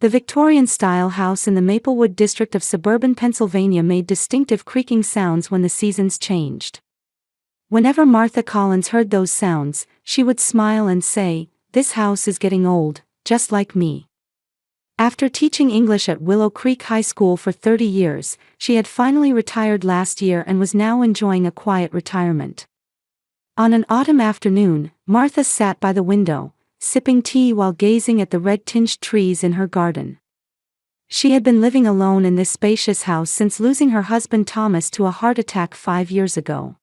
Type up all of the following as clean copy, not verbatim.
The Victorian-style house in the Maplewood district of suburban Pennsylvania made distinctive creaking sounds when the seasons changed. Whenever Martha Collins heard those sounds, she would smile and say, "This house is getting old, just like me." After teaching English at Willow Creek High School for 30 years, she had finally retired last year and was now enjoying a quiet retirement. On an autumn afternoon, Martha sat by the window, sipping tea while gazing at the red-tinged trees in her garden. She had been living alone in this spacious house since losing her husband Thomas to a heart attack 5 years ago.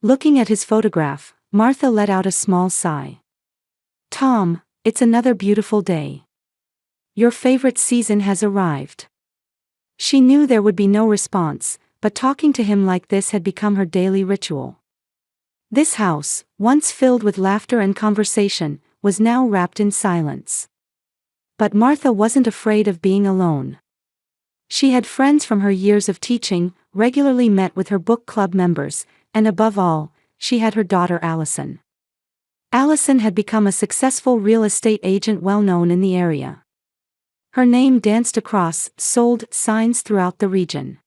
Looking at his photograph, Martha let out a small sigh. "Tom, it's another beautiful day. Your favorite season has arrived." She knew there would be no response, but talking to him like this had become her daily ritual. This house, once filled with laughter and conversation, was now wrapped in silence. But Martha wasn't afraid of being alone. She had friends from her years of teaching, regularly met with her book club members, and above all, she had her daughter Allison. Allison had become a successful real estate agent well known in the area. Her name danced across sold signs throughout the region.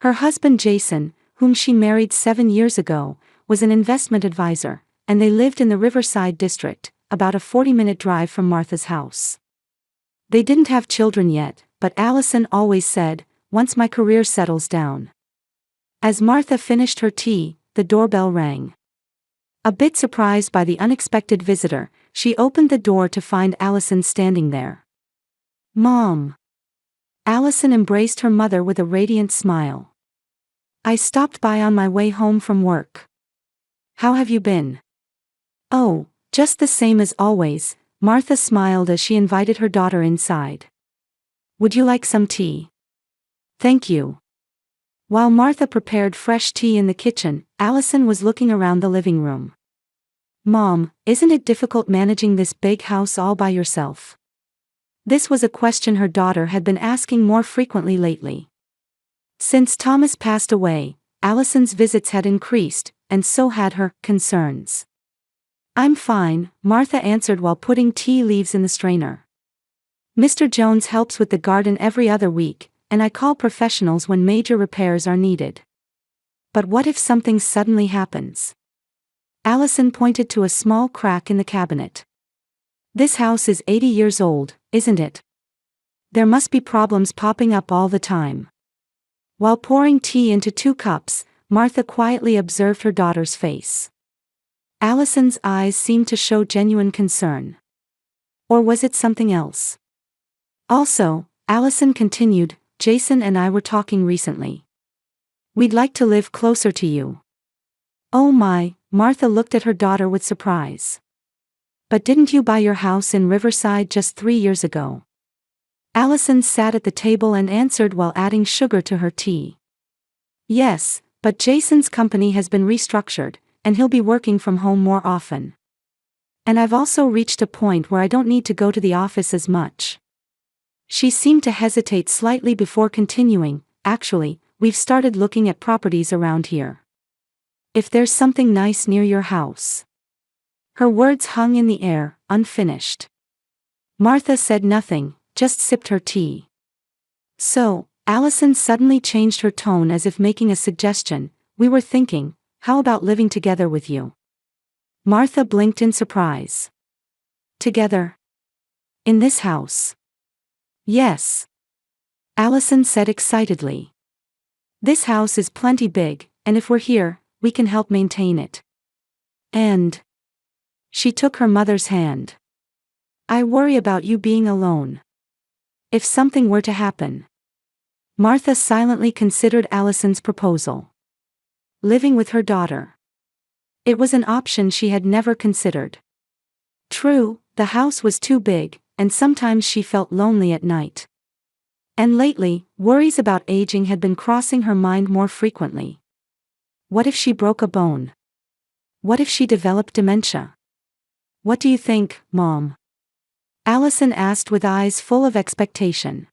Her husband Jason, whom she married 7 years ago, was an investment advisor, and they lived in the Riverside district, about a 40-minute drive from Martha's house. They didn't have children yet, but Allison always said, "Once my career settles down." As Martha finished her tea, the doorbell rang. A bit surprised by the unexpected visitor, she opened the door to find Allison standing there. "Mom." Allison embraced her mother with a radiant smile. "I stopped by on my way home from work. How have you been?" "Oh, just the same as always," Martha smiled as she invited her daughter inside. "Would you like some tea?" "Thank you." While Martha prepared fresh tea in the kitchen, Allison was looking around the living room. "Mom, isn't it difficult managing this big house all by yourself?" This was a question her daughter had been asking more frequently lately. Since Thomas passed away, Allison's visits had increased, and so had her concerns. "I'm fine," Martha answered while putting tea leaves in the strainer. "Mr. Jones helps with the garden every other week, and I call professionals when major repairs are needed. But what if something suddenly happens?" Allison pointed to a small crack in the cabinet. "This house is 80 years old, isn't it? There must be problems popping up all the time." While pouring tea into 2 cups, Martha quietly observed her daughter's face. Allison's eyes seemed to show genuine concern. Or was it something else? "Also," Allison continued, "Jason and I were talking recently. We'd like to live closer to you." "Oh my," Martha looked at her daughter with surprise. "But didn't you buy your house in Riverside just 3 years ago?" Allison sat at the table and answered while adding sugar to her tea. "Yes, but Jason's company has been restructured, and he'll be working from home more often. And I've also reached a point where I don't need to go to the office as much." She seemed to hesitate slightly before continuing, "Actually, we've started looking at properties around here. If there's something nice near your house." Her words hung in the air, unfinished. Martha said nothing, just sipped her tea. "So," Allison suddenly changed her tone as if making a suggestion, "we were thinking, how about living together with you?" Martha blinked in surprise. "Together? In this house?" "Yes," Allison said excitedly. "This house is plenty big, and if we're here, we can help maintain it. And..." She took her mother's hand. "I worry about you being alone. If something were to happen." Martha silently considered Allison's proposal. Living with her daughter. It was an option she had never considered. True, the house was too big, and sometimes she felt lonely at night. And lately, worries about aging had been crossing her mind more frequently. What if she broke a bone? What if she developed dementia? "What do you think, Mom?" Allison asked with eyes full of expectation.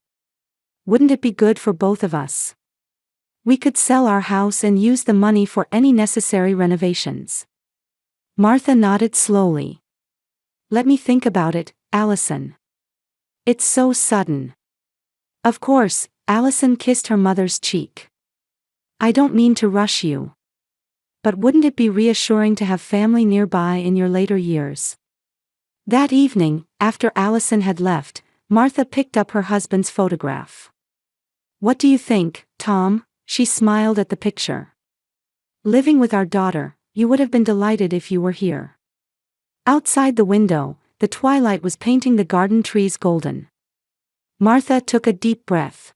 "Wouldn't it be good for both of us? We could sell our house and use the money for any necessary renovations." Martha nodded slowly. "Let me think about it, Allison." It's so sudden. Of course, Allison kissed her mother's cheek. I don't mean to rush you. But wouldn't it be reassuring to have family nearby in your later years? That evening, after Allison had left, Martha picked up her husband's photograph. What do you think, Tom? She smiled at the picture. Living with our daughter, you would have been delighted if you were here. Outside the window, the twilight was painting the garden trees golden. Martha took a deep breath.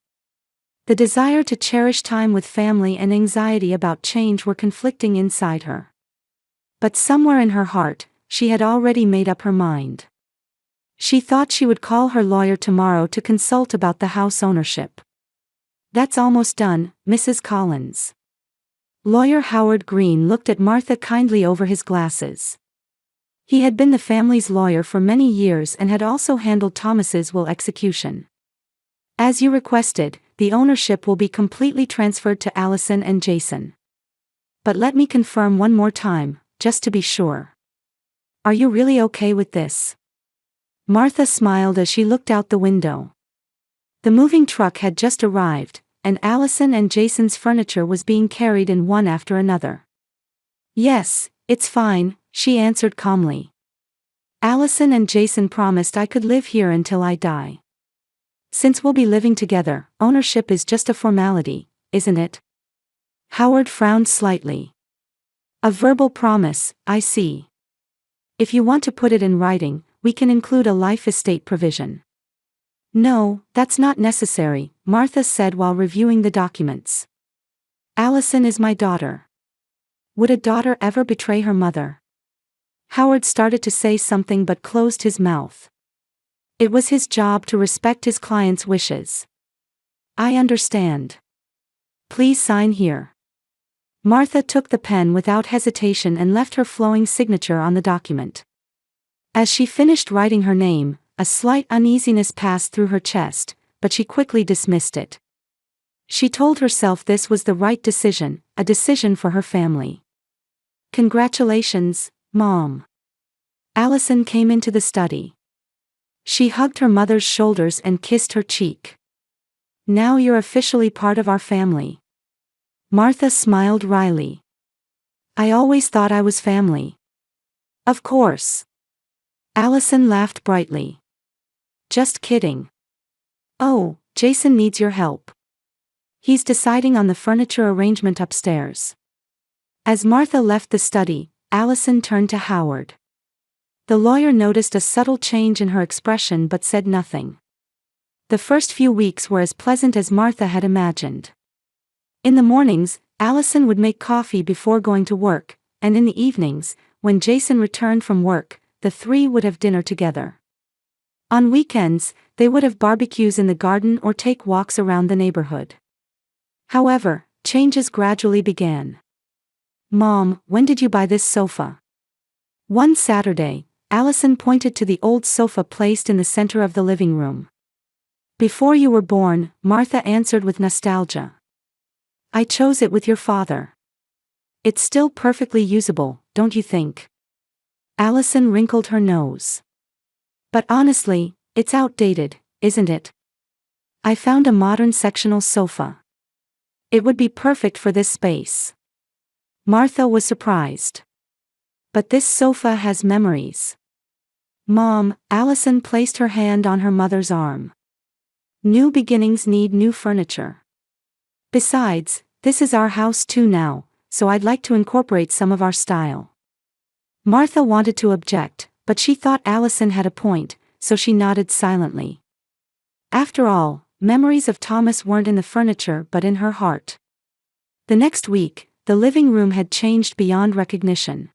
The desire to cherish time with family and anxiety about change were conflicting inside her. But somewhere in her heart, she had already made up her mind. She thought she would call her lawyer tomorrow to consult about the house ownership. That's almost done, Mrs. Collins. Lawyer Howard Green looked at Martha kindly over his glasses. He had been the family's lawyer for many years and had also handled Thomas's will execution. As you requested, the ownership will be completely transferred to Allison and Jason. But let me confirm one more time, just to be sure. Are you really okay with this? Martha smiled as she looked out the window. The moving truck had just arrived, and Allison and Jason's furniture was being carried in one after another. Yes, it's fine, she answered calmly. Allison and Jason promised I could live here until I die. Since we'll be living together, ownership is just a formality, isn't it? Howard frowned slightly. A verbal promise, I see. If you want to put it in writing, we can include a life estate provision. No, that's not necessary, Martha said while reviewing the documents. Allison is my daughter. Would a daughter ever betray her mother? Howard started to say something but closed his mouth. It was his job to respect his client's wishes. I understand. Please sign here. Martha took the pen without hesitation and left her flowing signature on the document. As she finished writing her name, a slight uneasiness passed through her chest, but she quickly dismissed it. She told herself this was the right decision, a decision for her family. Congratulations, Mom. Allison came into the study. She hugged her mother's shoulders and kissed her cheek. Now you're officially part of our family. Martha smiled wryly. I always thought I was family. Of course. Allison laughed brightly. Just kidding. Oh, Jason needs your help. He's deciding on the furniture arrangement upstairs. As Martha left the study, Allison turned to Howard. The lawyer noticed a subtle change in her expression but said nothing. The first few weeks were as pleasant as Martha had imagined. In the mornings, Allison would make coffee before going to work, and in the evenings, when Jason returned from work, the three would have dinner together. On weekends, they would have barbecues in the garden or take walks around the neighborhood. However, changes gradually began. Mom, when did you buy this sofa? One Saturday, Allison pointed to the old sofa placed in the center of the living room. Before you were born, Martha answered with nostalgia. I chose it with your father. It's still perfectly usable, don't you think? Allison wrinkled her nose. But honestly, it's outdated, isn't it? I found a modern sectional sofa. It would be perfect for this space. Martha was surprised. But this sofa has memories. Mom, Allison placed her hand on her mother's arm. New beginnings need new furniture. Besides, this is our house too now, so I'd like to incorporate some of our style. Martha wanted to object, but she thought Allison had a point, so she nodded silently. After all, memories of Thomas weren't in the furniture but in her heart. The next week, the living room had changed beyond recognition.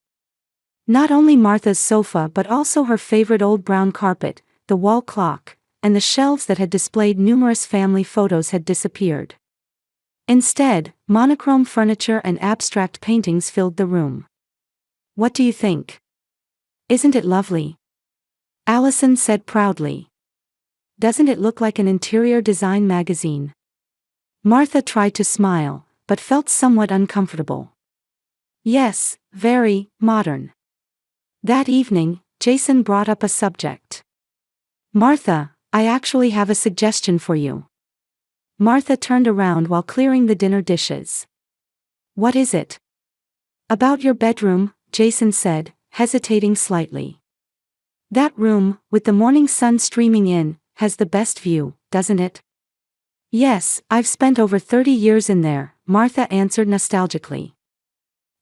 Not only Martha's sofa but also her favorite old brown carpet, the wall clock, and the shelves that had displayed numerous family photos had disappeared. Instead, monochrome furniture and abstract paintings filled the room. What do you think? Isn't it lovely? Allison said proudly. Doesn't it look like an interior design magazine? Martha tried to smile, but felt somewhat uncomfortable. Yes, very modern. That evening, Jason brought up a subject. Martha, I actually have a suggestion for you. Martha turned around while clearing the dinner dishes. What is it? About your bedroom, Jason said, hesitating slightly. That room, with the morning sun streaming in, has the best view, doesn't it? Yes, I've spent over 30 years in there, Martha answered nostalgically.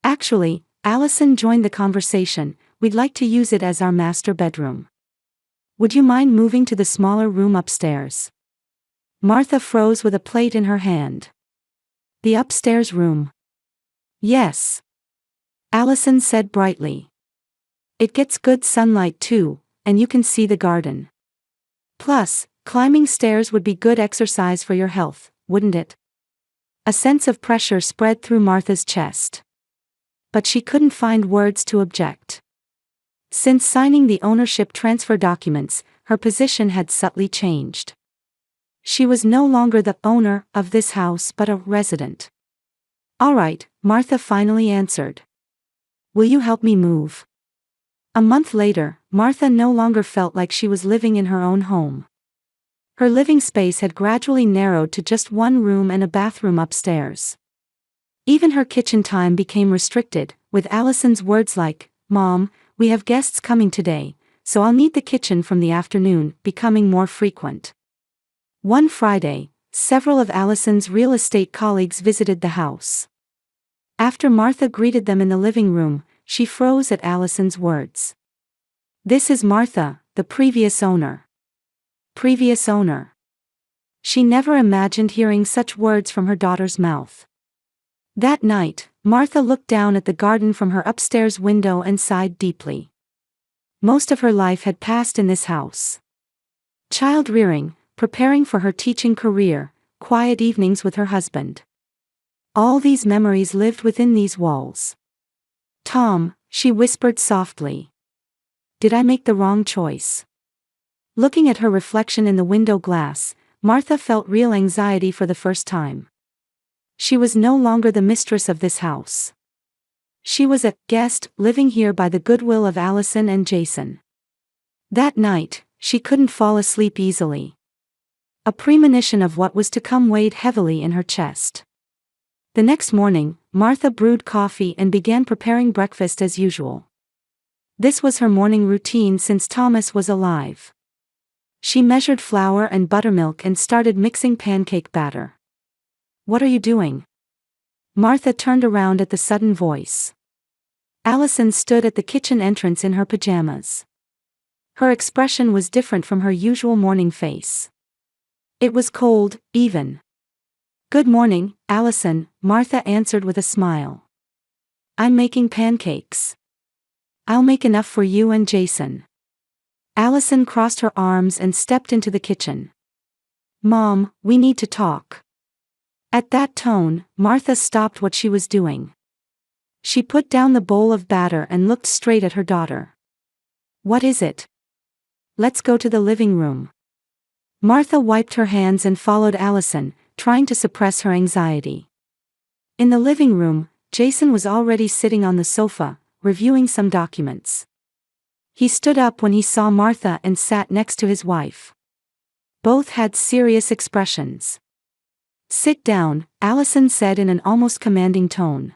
Actually, Allison joined the conversation, we'd like to use it as our master bedroom. Would you mind moving to the smaller room upstairs? Martha froze with a plate in her hand. The upstairs room. Yes. Allison said brightly. It gets good sunlight too, and you can see the garden. Plus, climbing stairs would be good exercise for your health, wouldn't it? A sense of pressure spread through Martha's chest. But she couldn't find words to object. Since signing the ownership transfer documents, her position had subtly changed. She was no longer the owner of this house but a resident. All right, Martha finally answered. Will you help me move? A month later, Martha no longer felt like she was living in her own home. Her living space had gradually narrowed to just one room and a bathroom upstairs. Even her kitchen time became restricted, with Allison's words like, "Mom, we have guests coming today, so I'll need the kitchen from the afternoon," becoming more frequent. One Friday, several of Allison's real estate colleagues visited the house. After Martha greeted them in the living room, she froze at Allison's words. This is Martha, the previous owner. Previous owner. She never imagined hearing such words from her daughter's mouth. That night, Martha looked down at the garden from her upstairs window and sighed deeply. Most of her life had passed in this house. Child rearing, preparing for her teaching career, quiet evenings with her husband. All these memories lived within these walls. Tom, she whispered softly. Did I make the wrong choice? Looking at her reflection in the window glass, Martha felt real anxiety for the first time. She was no longer the mistress of this house. She was a guest living here by the goodwill of Allison and Jason. That night, she couldn't fall asleep easily. A premonition of what was to come weighed heavily in her chest. The next morning, Martha brewed coffee and began preparing breakfast as usual. This was her morning routine since Thomas was alive. She measured flour and buttermilk and started mixing pancake batter. What are you doing? Martha turned around at the sudden voice. Allison stood at the kitchen entrance in her pajamas. Her expression was different from her usual morning face. It was cold, even. Good morning, Allison, Martha answered with a smile. I'm making pancakes. I'll make enough for you and Jason. Allison crossed her arms and stepped into the kitchen. Mom, we need to talk. At that tone, Martha stopped what she was doing. She put down the bowl of batter and looked straight at her daughter. What is it? Let's go to the living room. Martha wiped her hands and followed Allison, trying to suppress her anxiety. In the living room, Jason was already sitting on the sofa, reviewing some documents. He stood up when he saw Martha and sat next to his wife. Both had serious expressions. Sit down, Allison said in an almost commanding tone.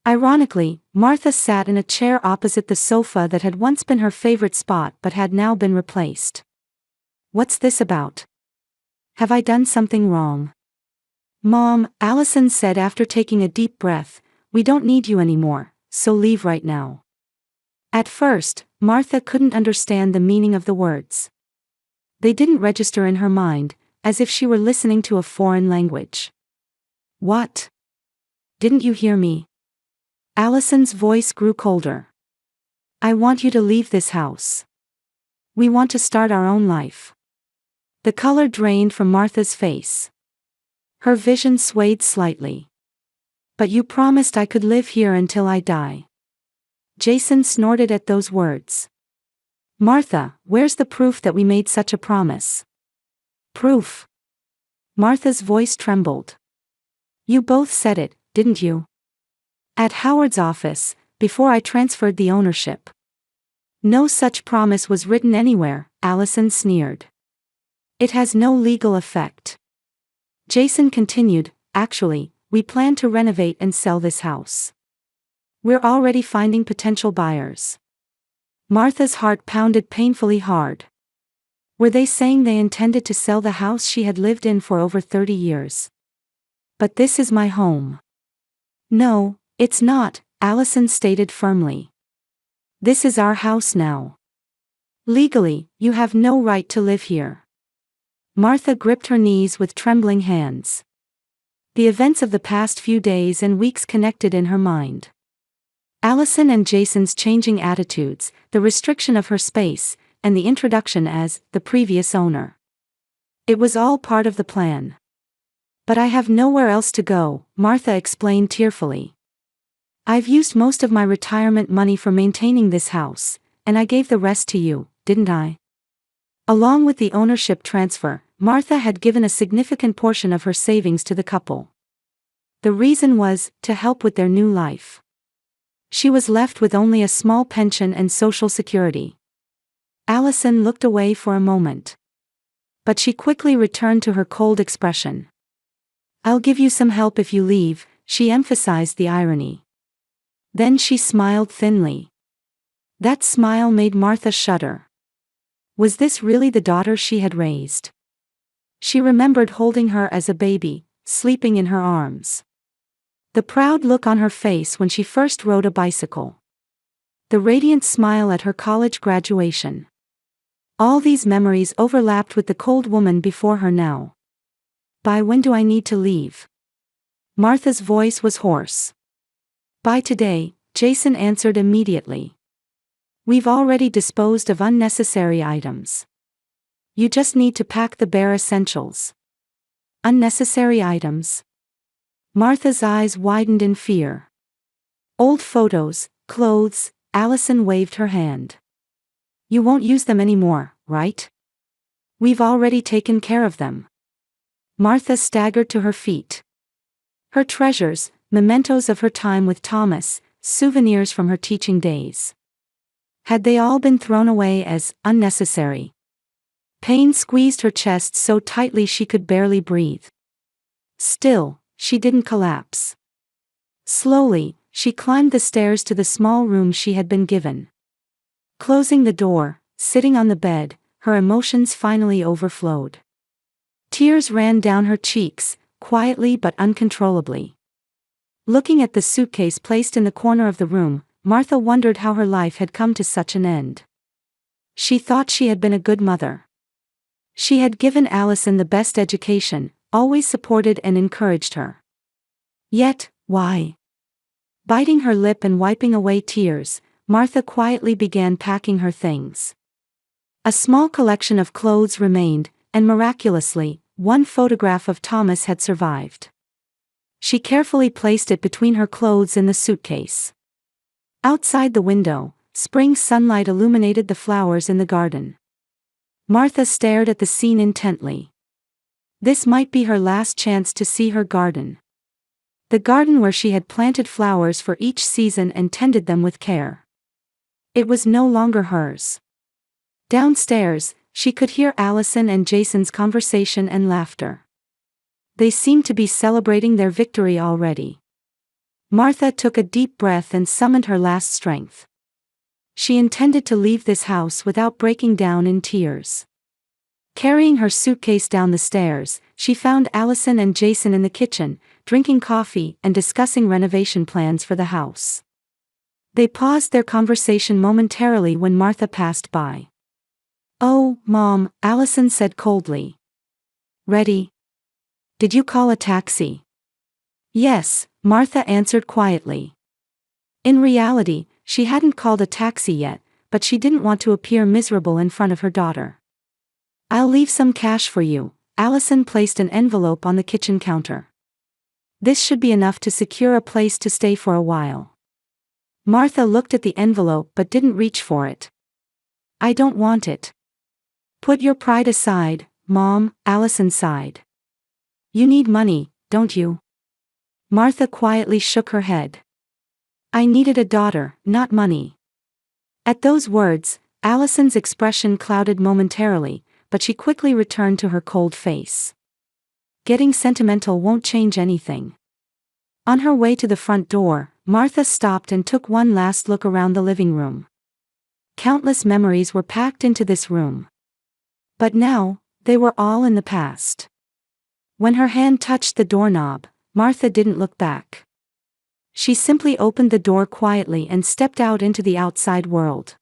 Ironically, Martha sat in a chair opposite the sofa that had once been her favorite spot but had now been replaced. What's this about? Have I done something wrong? Mom, Allison said after taking a deep breath, we don't need you anymore, so leave right now. At first, Martha couldn't understand the meaning of the words. They didn't register in her mind, as if she were listening to a foreign language. What? Didn't you hear me? Allison's voice grew colder. I want you to leave this house. We want to start our own life. The color drained from Martha's face. Her vision swayed slightly. But you promised I could live here until I die. Jason snorted at those words. Martha, where's the proof that we made such a promise? Proof? Martha's voice trembled. You both said it, didn't you? At Howard's office, before I transferred the ownership. No such promise was written anywhere, Allison sneered. It has no legal effect. Jason continued, actually, we plan to renovate and sell this house. We're already finding potential buyers. Martha's heart pounded painfully hard. Were they saying they intended to sell the house she had lived in for over 30 years? But this is my home. No, it's not, Allison stated firmly. This is our house now. Legally, you have no right to live here. Martha gripped her knees with trembling hands. The events of the past few days and weeks connected in her mind. Allison and Jason's changing attitudes, the restriction of her space, and the introduction as the previous owner. It was all part of the plan. But I have nowhere else to go, Martha explained tearfully. I've used most of my retirement money for maintaining this house, and I gave the rest to you, didn't I? Along with the ownership transfer, Martha had given a significant portion of her savings to the couple. The reason was to help with their new life. She was left with only a small pension and Social Security. Allison looked away for a moment. But she quickly returned to her cold expression. I'll give you some help if you leave, she emphasized the irony. Then she smiled thinly. That smile made Martha shudder. Was this really the daughter she had raised? She remembered holding her as a baby, sleeping in her arms. The proud look on her face when she first rode a bicycle. The radiant smile at her college graduation. All these memories overlapped with the cold woman before her now. By when do I need to leave? Martha's voice was hoarse. By today, Jason answered immediately. We've already disposed of unnecessary items. You just need to pack the bare essentials. Unnecessary items? Martha's eyes widened in fear. Old photos, clothes, Allison waved her hand. You won't use them anymore, right? We've already taken care of them. Martha staggered to her feet. Her treasures, mementos of her time with Thomas, souvenirs from her teaching days. Had they all been thrown away as unnecessary? Pain squeezed her chest so tightly she could barely breathe. Still, she didn't collapse. Slowly, she climbed the stairs to the small room she had been given. Closing the door, sitting on the bed, her emotions finally overflowed. Tears ran down her cheeks, quietly but uncontrollably. Looking at the suitcase placed in the corner of the room, Martha wondered how her life had come to such an end. She thought she had been a good mother. She had given Allison the best education, always supported and encouraged her. Yet, why? Biting her lip and wiping away tears, Martha quietly began packing her things. A small collection of clothes remained, and miraculously, one photograph of Thomas had survived. She carefully placed it between her clothes in the suitcase. Outside the window, spring sunlight illuminated the flowers in the garden. Martha stared at the scene intently. This might be her last chance to see her garden. The garden where she had planted flowers for each season and tended them with care. It was no longer hers. Downstairs, she could hear Allison and Jason's conversation and laughter. They seemed to be celebrating their victory already. Martha took a deep breath and summoned her last strength. She intended to leave this house without breaking down in tears. Carrying her suitcase down the stairs, she found Allison and Jason in the kitchen, drinking coffee and discussing renovation plans for the house. They paused their conversation momentarily when Martha passed by. "Oh, Mom," Allison said coldly. "Ready? Did you call a taxi?" "Yes," Martha answered quietly. In reality, she hadn't called a taxi yet, but she didn't want to appear miserable in front of her daughter. "I'll leave some cash for you," Allison placed an envelope on the kitchen counter. "This should be enough to secure a place to stay for a while." Martha looked at the envelope but didn't reach for it. "I don't want it." "Put your pride aside, Mom," Allison sighed. "You need money, don't you?" Martha quietly shook her head. "I needed a daughter, not money." At those words, Allison's expression clouded momentarily, but she quickly returned to her cold face. Getting sentimental won't change anything. On her way to the front door, Martha stopped and took one last look around the living room. Countless memories were packed into this room. But now, they were all in the past. When her hand touched the doorknob, Martha didn't look back. She simply opened the door quietly and stepped out into the outside world.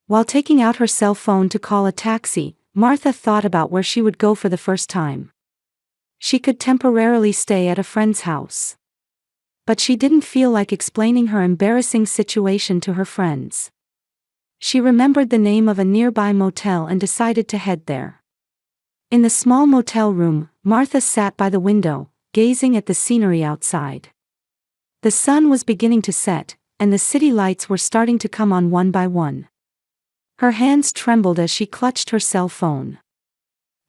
While taking out her cell phone to call a taxi, Martha thought about where she would go for the first time. She could temporarily stay at a friend's house. But she didn't feel like explaining her embarrassing situation to her friends. She remembered the name of a nearby motel and decided to head there. In the small motel room, Martha sat by the window, gazing at the scenery outside. The sun was beginning to set, and the city lights were starting to come on one by one. Her hands trembled as she clutched her cell phone.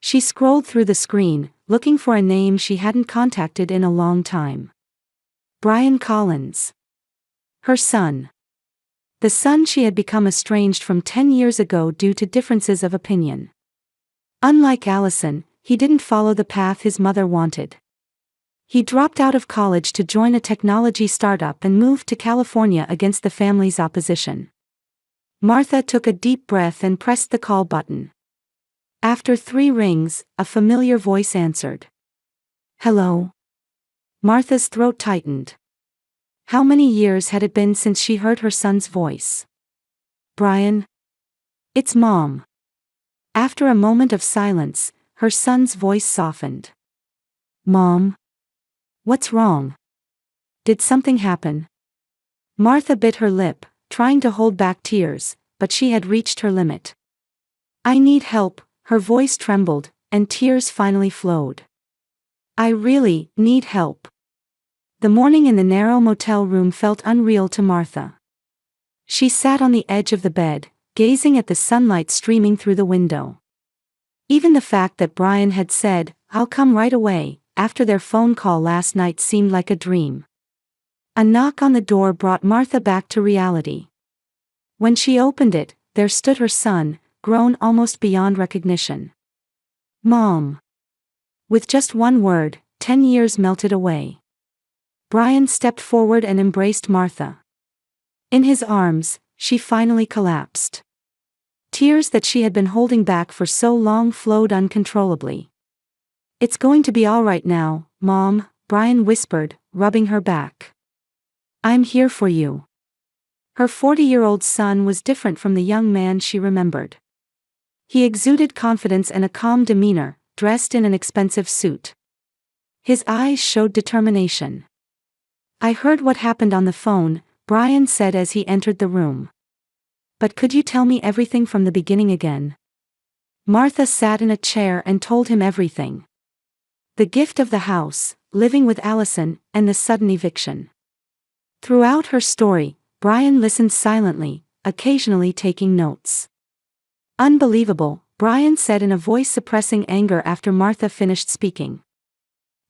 She scrolled through the screen, looking for a name she hadn't contacted in a long time. Brian Collins. Her son. The son she had become estranged from 10 years ago due to differences of opinion. Unlike Allison, he didn't follow the path his mother wanted. He dropped out of college to join a technology startup and moved to California against the family's opposition. Martha took a deep breath and pressed the call button. After 3 rings, a familiar voice answered. Hello? Martha's throat tightened. How many years had it been since she heard her son's voice? Brian? It's Mom. After a moment of silence, her son's voice softened. Mom? What's wrong? Did something happen? Martha bit her lip, trying to hold back tears, but she had reached her limit. I need help, her voice trembled, and tears finally flowed. I really need help. The morning in the narrow motel room felt unreal to Martha. She sat on the edge of the bed, gazing at the sunlight streaming through the window. Even the fact that Brian had said, "I'll come right away," after their phone call last night seemed like a dream. A knock on the door brought Martha back to reality. When she opened it, there stood her son, grown almost beyond recognition. Mom. With just one word, 10 years melted away. Brian stepped forward and embraced Martha. In his arms, she finally collapsed. Tears that she had been holding back for so long flowed uncontrollably. It's going to be all right now, Mom, Brian whispered, rubbing her back. I'm here for you. Her 40-year-old son was different from the young man she remembered. He exuded confidence and a calm demeanor, dressed in an expensive suit. His eyes showed determination. I heard what happened on the phone, Brian said as he entered the room. But could you tell me everything from the beginning again? Martha sat in a chair and told him everything. The gift of the house, living with Allison, and the sudden eviction. Throughout her story, Brian listened silently, occasionally taking notes. Unbelievable, Brian said in a voice suppressing anger after Martha finished speaking.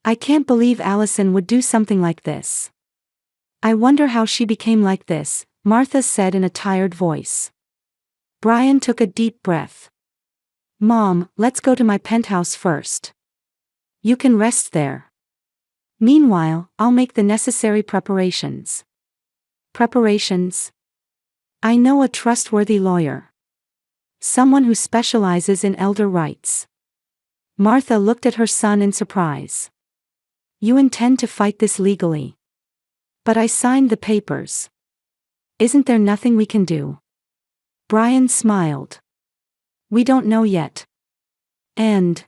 I can't believe Allison would do something like this. I wonder how she became like this, Martha said in a tired voice. Brian took a deep breath. Mom, let's go to my penthouse first. You can rest there. Meanwhile, I'll make the necessary preparations. Preparations? I know a trustworthy lawyer. Someone who specializes in elder rights. Martha looked at her son in surprise. You intend to fight this legally? But I signed the papers. Isn't there nothing we can do? Brian smiled. We don't know yet. And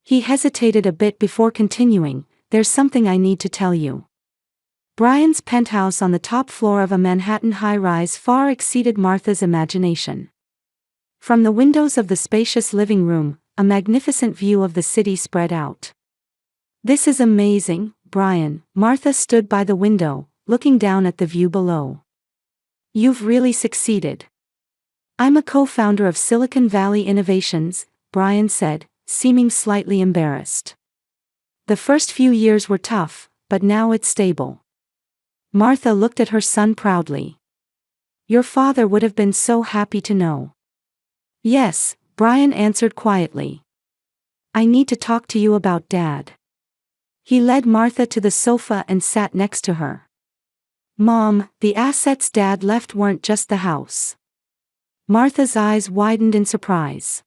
he hesitated a bit before continuing, there's something I need to tell you. Brian's penthouse on the top floor of a Manhattan high-rise far exceeded Martha's imagination. From the windows of the spacious living room, a magnificent view of the city spread out. This is amazing, Brian. Martha stood by the window, looking down at the view below. You've really succeeded. I'm a co-founder of Silicon Valley Innovations, Brian said, seeming slightly embarrassed. The first few years were tough, but now it's stable. Martha looked at her son proudly. Your father would have been so happy to know. Yes, Brian answered quietly. I need to talk to you about Dad. He led Martha to the sofa and sat next to her. Mom, the assets Dad left weren't just the house. Martha's eyes widened in surprise.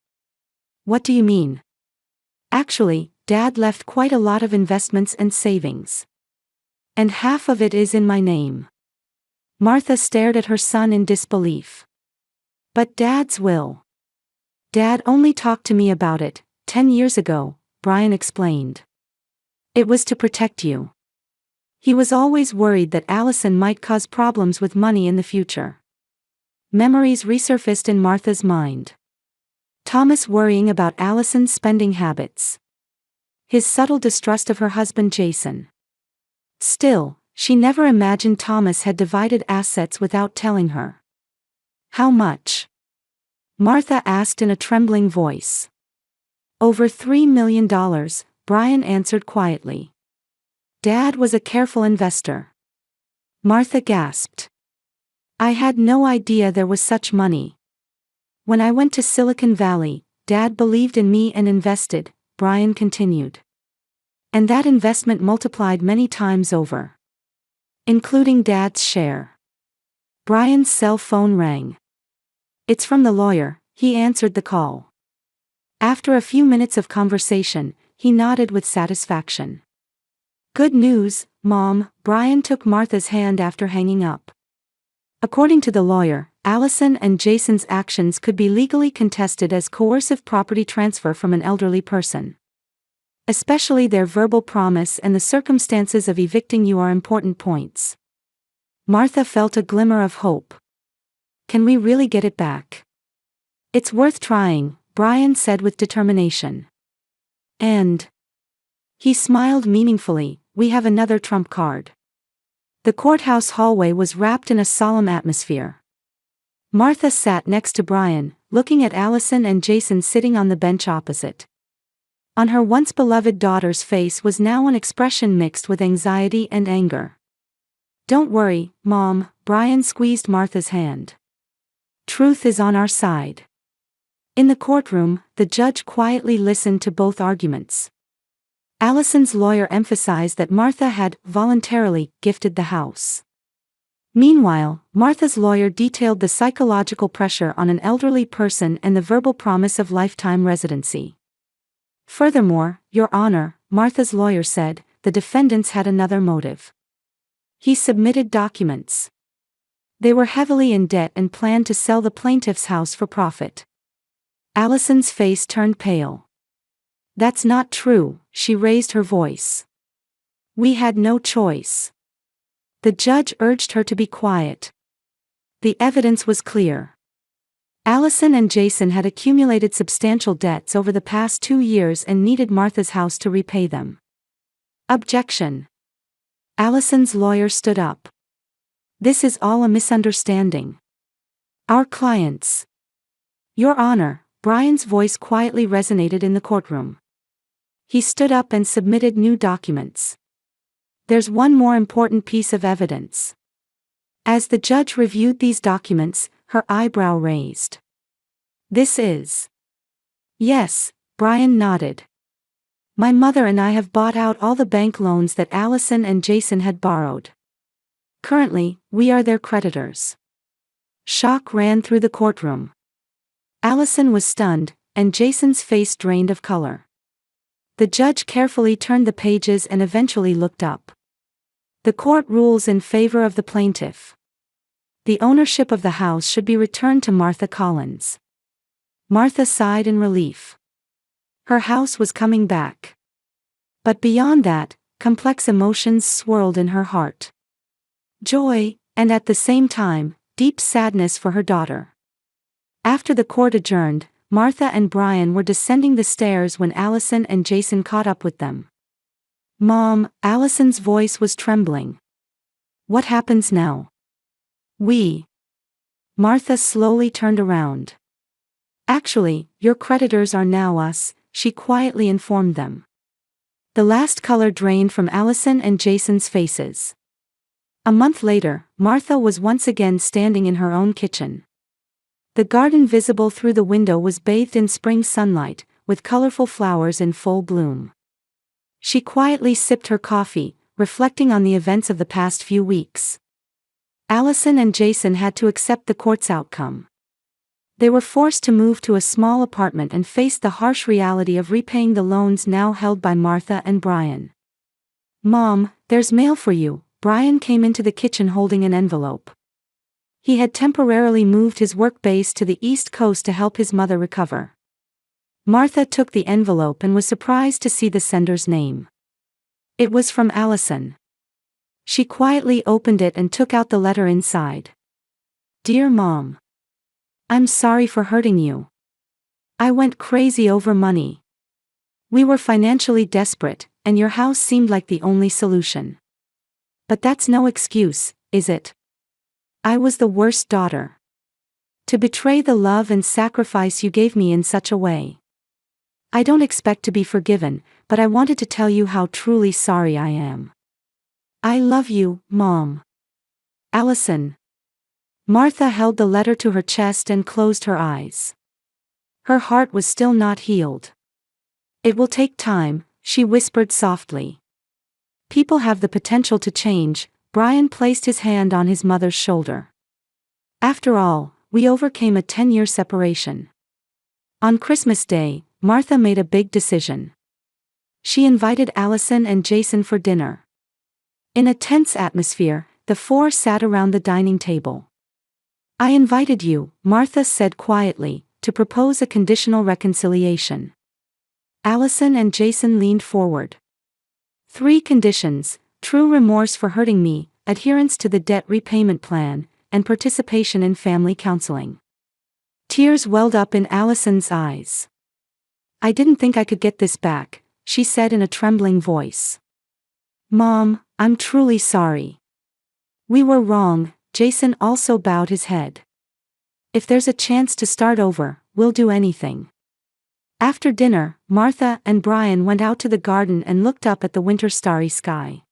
What do you mean? Actually, Dad left quite a lot of investments and savings. And half of it is in my name. Martha stared at her son in disbelief. But Dad's will. Dad only talked to me about it 10 years ago, Brian explained. It was to protect you. He was always worried that Allison might cause problems with money in the future. Memories resurfaced in Martha's mind. Thomas worrying about Allison's spending habits. His subtle distrust of her husband Jason. Still, she never imagined Thomas had divided assets without telling her. How much? Martha asked in a trembling voice. Over $3 million, Brian answered quietly. Dad was a careful investor. Martha gasped. I had no idea there was such money. When I went to Silicon Valley, Dad believed in me and invested, Brian continued. And that investment multiplied many times over. Including Dad's share. Brian's cell phone rang. It's from the lawyer, he answered the call. After a few minutes of conversation, he nodded with satisfaction. Good news, Mom, Brian took Martha's hand after hanging up. According to the lawyer, Allison and Jason's actions could be legally contested as coercive property transfer from an elderly person. Especially their verbal promise and the circumstances of evicting you are important points. Martha felt a glimmer of hope. Can we really get it back? It's worth trying, Brian said with determination. And he smiled meaningfully, we have another trump card. The courthouse hallway was wrapped in a solemn atmosphere. Martha sat next to Brian, looking at Allison and Jason sitting on the bench opposite. On her once beloved daughter's face was now an expression mixed with anxiety and anger. Don't worry, Mom, Brian squeezed Martha's hand. Truth is on our side. In the courtroom, the judge quietly listened to both arguments. Allison's lawyer emphasized that Martha had voluntarily gifted the house. Meanwhile, Martha's lawyer detailed the psychological pressure on an elderly person and the verbal promise of lifetime residency. Furthermore, Your Honor, Martha's lawyer said, the defendants had another motive. He submitted documents. They were heavily in debt and planned to sell the plaintiff's house for profit. Allison's face turned pale. That's not true, she raised her voice. We had no choice. The judge urged her to be quiet. The evidence was clear. Allison and Jason had accumulated substantial debts over the past 2 years and needed Martha's house to repay them. Objection. Allison's lawyer stood up. This is all a misunderstanding. Our clients. Your Honor, Brian's voice quietly resonated in the courtroom. He stood up and submitted new documents. There's one more important piece of evidence. As the judge reviewed these documents, her eyebrow raised. This is. Yes, Brian nodded. My mother and I have bought out all the bank loans that Allison and Jason had borrowed. Currently, we are their creditors. Shock ran through the courtroom. Allison was stunned, and Jason's face drained of color. The judge carefully turned the pages and eventually looked up. The court rules in favor of the plaintiff. The ownership of the house should be returned to Martha Collins. Martha sighed in relief. Her house was coming back. But beyond that, complex emotions swirled in her heart. Joy, and at the same time, deep sadness for her daughter. After the court adjourned, Martha and Brian were descending the stairs when Allison and Jason caught up with them. Mom, Allison's voice was trembling. What happens now? Martha slowly turned around. Actually, your creditors are now us, she quietly informed them. The last color drained from Allison and Jason's faces. A month later, Martha was once again standing in her own kitchen. The garden visible through the window was bathed in spring sunlight, with colorful flowers in full bloom. She quietly sipped her coffee, reflecting on the events of the past few weeks. Allison and Jason had to accept the court's outcome. They were forced to move to a small apartment and face the harsh reality of repaying the loans now held by Martha and Brian. "Mom, there's mail for you." Brian came into the kitchen holding an envelope. He had temporarily moved his work base to the East Coast to help his mother recover. Martha took the envelope and was surprised to see the sender's name. It was from Allison. She quietly opened it and took out the letter inside. "Dear Mom, I'm sorry for hurting you. I went crazy over money. We were financially desperate, and your house seemed like the only solution. But that's no excuse, is it? I was the worst daughter. To betray the love and sacrifice you gave me in such a way. I don't expect to be forgiven, but I wanted to tell you how truly sorry I am. I love you, Mom. Allison." Martha held the letter to her chest and closed her eyes. Her heart was still not healed. "It will take time," she whispered softly. "People have the potential to change." Brian placed his hand on his mother's shoulder. "After all, we overcame a 10-year separation." On Christmas Day, Martha made a big decision. She invited Allison and Jason for dinner. In a tense atmosphere, the four sat around the dining table. "I invited you," Martha said quietly, "to propose a conditional reconciliation." Allison and Jason leaned forward. "3 conditions: true remorse for hurting me, adherence to the debt repayment plan, and participation in family counseling." Tears welled up in Allison's eyes. "I didn't think I could get this back," she said in a trembling voice. "Mom, I'm truly sorry. We were wrong." Jason also bowed his head. "If there's a chance to start over, we'll do anything." After dinner, Martha and Brian went out to the garden and looked up at the winter starry sky.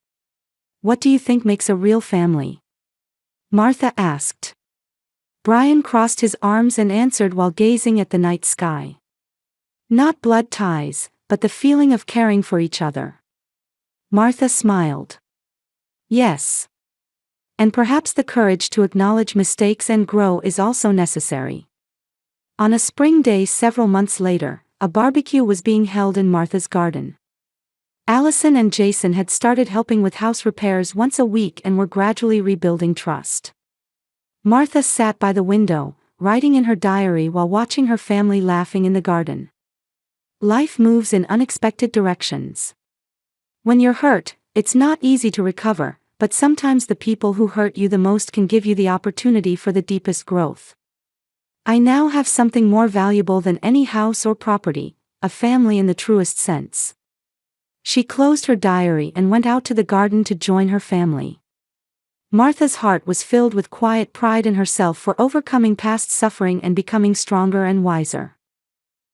"What do you think makes a real family?" Martha asked. Brian crossed his arms and answered while gazing at the night sky. "Not blood ties, but the feeling of caring for each other." Martha smiled. "Yes. And perhaps the courage to acknowledge mistakes and grow is also necessary." On a spring day several months later, a barbecue was being held in Martha's garden. Allison and Jason had started helping with house repairs once a week and were gradually rebuilding trust. Martha sat by the window, writing in her diary while watching her family laughing in the garden. Life moves in unexpected directions. When you're hurt, it's not easy to recover, but sometimes the people who hurt you the most can give you the opportunity for the deepest growth. "I now have something more valuable than any house or property, a family in the truest sense." She closed her diary and went out to the garden to join her family. Martha's heart was filled with quiet pride in herself for overcoming past suffering and becoming stronger and wiser.